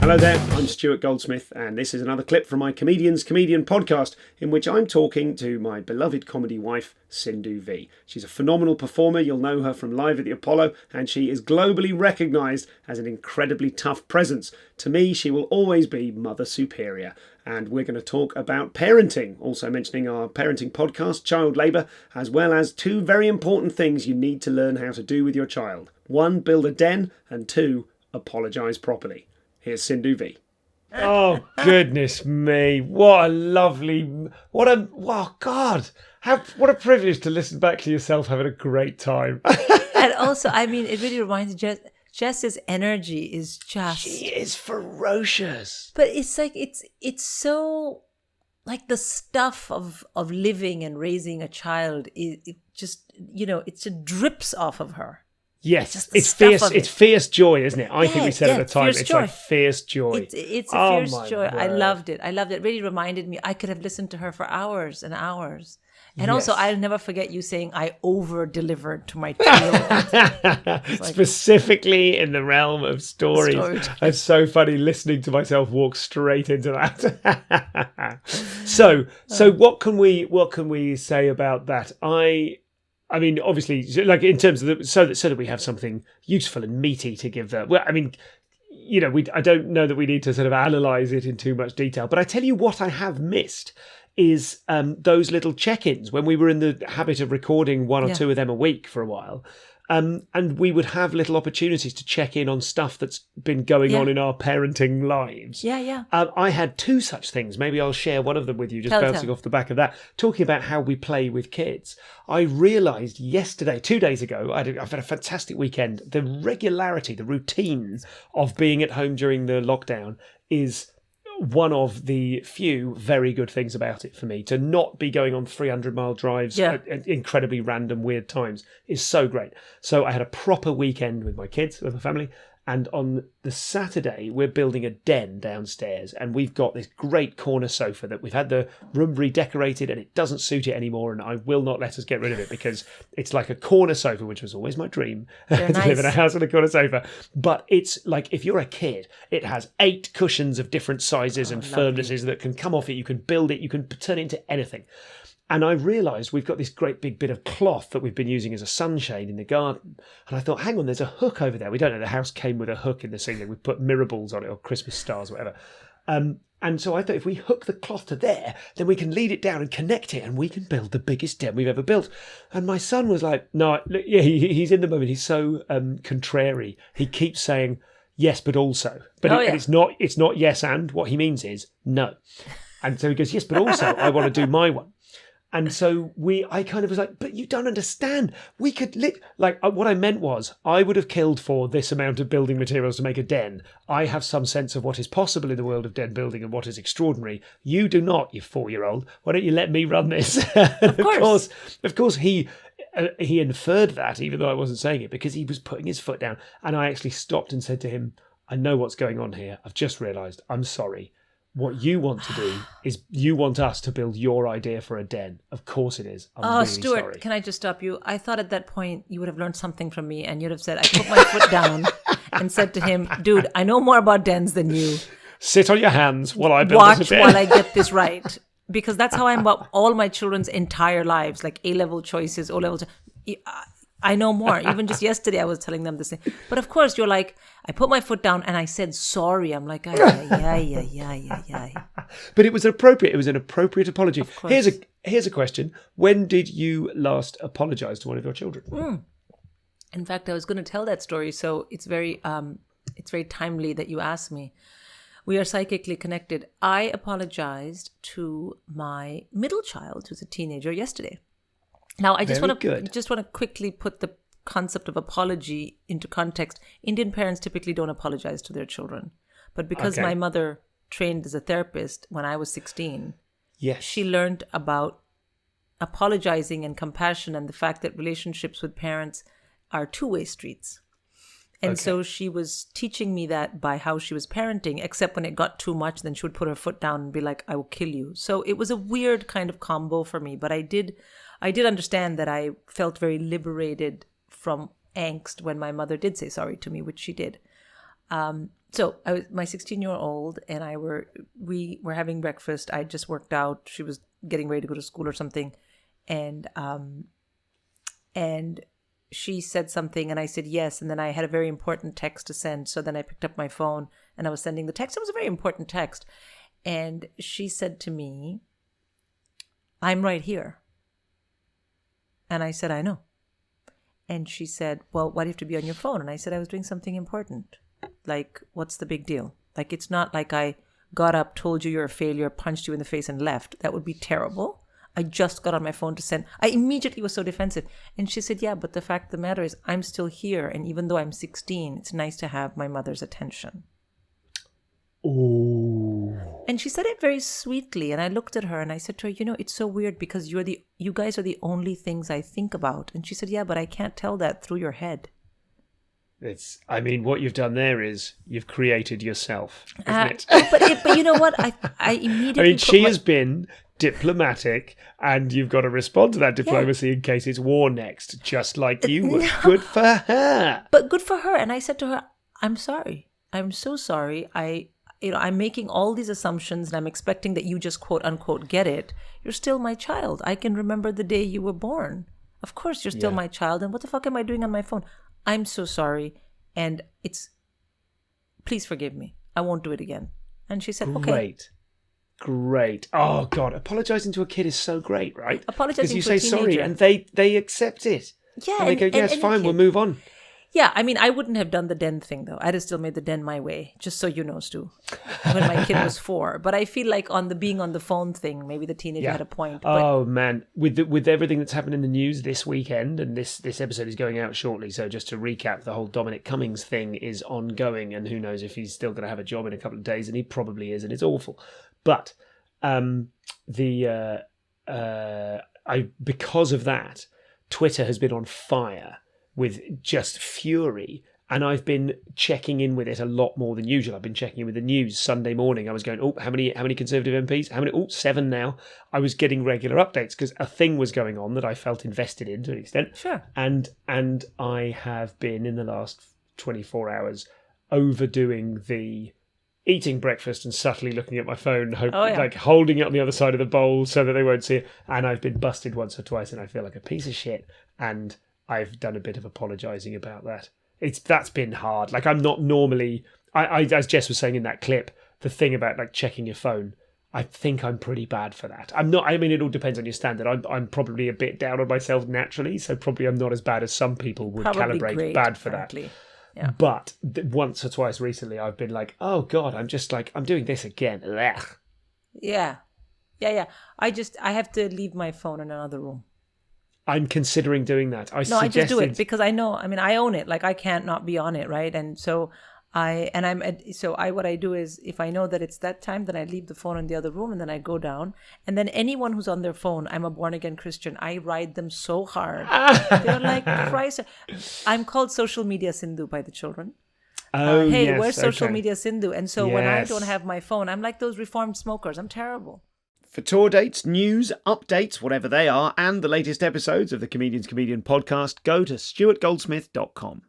Hello there, I'm Stuart Goldsmith, and this is another clip from my Comedian's Comedian podcast, in which I'm talking to my beloved comedy wife, Sindhu Vee. She's a phenomenal performer. You'll know her from Live at the Apollo, and she is globally recognised as an incredibly tough presence. To me, she will always be Mother Superior. And we're going to talk about parenting, also mentioning our parenting podcast, Child Labour, as well as two very important things you need to learn how to do with your child. One, build a den, and two, apologise properly. Here's Sindhu Vee. Oh, goodness me. What a privilege to listen back to yourself having a great time. And also, I mean, it really reminds me, Jess's energy is just... She is ferocious. But it's like, it's so... Like the stuff of living and raising a child, it just, it just drips off of her. Yes, it's fierce. It's fierce joy, isn't it? I think we said at the time, it's joy. Like fierce joy. It's a fierce joy. Word. I loved it. It really reminded me. I could have listened to her for hours and hours. And also, I'll never forget you saying I over-delivered to my 2-year-old. Specifically in the realm of stories. It's so funny listening to myself walk straight into that. So what can we say about that? I mean, obviously, like in terms of so that we have something useful and meaty to give them. Well, I mean, I don't know that we need to sort of analyse it in too much detail. But I tell you what I have missed is those little check-ins when we were in the habit of recording one or two of them a week for a while. And we would have little opportunities to check in on stuff that's been going on in our parenting lives. Yeah. I had two such things. Maybe I'll share one of them with you, just bouncing off the back of that. Talking about how we play with kids. I realised yesterday, 2 days ago, I've had a fantastic weekend. The regularity, the routine of being at home during the lockdown is one of the few very good things about it for me. To not be going on 300-mile drives at incredibly random, weird times is so great. So I had a proper weekend with my kids, with my family, and on the Saturday, we're building a den downstairs, and we've got this great corner sofa that we've had the room redecorated, and it doesn't suit it anymore, and I will not let us get rid of it because it's like a corner sofa, which was always my dream, to live in a house with a corner sofa. But it's like, if you're a kid, it has 8 cushions of different sizes and firmnesses that can come off it. You can build it, you can turn it into anything. And I realised we've got this great big bit of cloth that we've been using as a sunshade in the garden. And I thought, hang on, there's a hook over there. We don't know, the house came with a hook in the ceiling. We put mirror balls on it or Christmas stars, whatever. And so I thought, if we hook the cloth to there, then we can lead it down and connect it, and we can build the biggest den we've ever built. And my son was like, no, he's in the moment. He's so contrary. He keeps saying, yes, but also. But and it's not yes and. What he means is no. And so he goes, yes, but also I want to do my one. And so I kind of was like, but you don't understand. We could what I meant was, I would have killed for this amount of building materials to make a den. I have some sense of what is possible in the world of den building and what is extraordinary. You do not, you 4-year-old. Why don't you let me run this? Of course, he inferred that, even though I wasn't saying it, because he was putting his foot down. And I actually stopped and said to him, I know what's going on here. I've just realised. I'm sorry. What you want to do is you want us to build your idea for a den. Of course it is. I'm really Stuart, sorry. Can I just stop you? I thought at that point you would have learned something from me, and you'd have said, I put my foot down and said to him, dude, I know more about dens than you. Sit on your hands while I build this den. Watch while I get this right. Because that's how I'm about all my children's entire lives, like A-level choices, O-level. I know more. Even just yesterday, I was telling them the same. But of course, you're like, I put my foot down and I said sorry. I'm like, yeah. But it was appropriate. It was an appropriate apology. Here's a question. When did you last apologise to one of your children? In fact, I was going to tell that story, so it's very timely that you asked me. We are psychically connected. I apologized to my middle child, who's a teenager, yesterday. Now, I just want to quickly put the concept of apology into context. Indian parents typically don't apologize to their children. But because my mother trained as a therapist when I was 16, she learned about apologizing and compassion and the fact that relationships with parents are two-way streets. And so she was teaching me that by how she was parenting, except when it got too much, then she would put her foot down and be like, I will kill you. So it was a weird kind of combo for me. But I did understand that I felt very liberated from angst when my mother did say sorry to me, which she did. So my 16-year-old and we were having breakfast. I just worked out. She was getting ready to go to school or something. And she said something and I said yes. And then I had a very important text to send. So then I picked up my phone and I was sending the text. It was a very important text. And she said to me, "I'm right here." And I said, "I know." And she said, "Well, why do you have to be on your phone?" And I said, "I was doing something important. Like, what's the big deal? Like, it's not like I got up, told you you're a failure, punched you in the face and left. That would be terrible. I just got on my phone to send." I immediately was so defensive. And she said, "Yeah, but the fact of the matter is I'm still here. And even though I'm 16, it's nice to have my mother's attention." Ooh. And she said it very sweetly. And I looked at her and I said to her, "It's so weird because you guys are the only things I think about." And she said, "Yeah, but I can't tell that through your head." What you've done there is you've created yourself, isn't it? But you know what? I immediately. She has been diplomatic, and you've got to respond to that diplomacy in case it's war next, just like you were. Good for her. But good for her. And I said to her, "I'm sorry. I'm so sorry. I'm making all these assumptions, and I'm expecting that you just quote unquote get it. You're still my child. I can remember the day you were born. Of course, you're still my child. And what the fuck am I doing on my phone? I'm so sorry. And please forgive me. I won't do it again." And she said, "Okay." Great. Oh, God. Apologizing to a kid is so great, right? Apologizing because to a you say sorry teenager. and they accept it. Yeah. And they go, "Yeah, it's fine. We'll move on." Yeah, I wouldn't have done the den thing, though. I'd have still made the den my way, just so you know, Stu, when my kid was 4. But I feel like on the being on the phone thing, maybe the teenager had a point. But... Oh, man. With everything that's happened in the news this weekend, and this episode is going out shortly, so just to recap, the whole Dominic Cummings thing is ongoing, and who knows if he's still going to have a job in a couple of days, and he probably is, and it's awful. But because of that, Twitter has been on fire with just fury, and I've been checking in with it a lot more than usual. I've been checking in with the news Sunday morning. I was going, "Oh, how many Conservative MPs? How many? Oh, 7 now." I was getting regular updates because a thing was going on that I felt invested in to an extent. Sure. And I have been in the last 24 hours overdoing the eating breakfast and subtly looking at my phone, like holding it on the other side of the bowl so that they won't see it. And I've been busted once or twice, and I feel like a piece of shit. And I've done a bit of apologising about that. That's been hard. Like, I'm not normally... I as Jess was saying in that clip, the thing about like checking your phone, I think I'm pretty bad for that. I'm not... it all depends on your standard. I'm probably a bit down on myself naturally, so probably I'm not as bad as some people would probably calibrate bad for frankly. That. Yeah. But once or twice recently, I've been like, "Oh God, I'm just like, I'm doing this again." Ugh. Yeah. I have to leave my phone in another room. I'm considering doing that. I just do it because I know. I own it. Like, I can't not be on it, right? And so what I do is, if I know that it's that time, then I leave the phone in the other room, and then I go down. And then anyone who's on their phone, I'm a born again Christian. I ride them so hard. They're like, "Christ!" I'm called Social Media Sindhu by the children. Hey, yes, where's Social Media Sindhu? And so when I don't have my phone, I'm like those reformed smokers. I'm terrible. For tour dates, news, updates, whatever they are, and the latest episodes of the Comedian's Comedian podcast, go to stuartgoldsmith.com.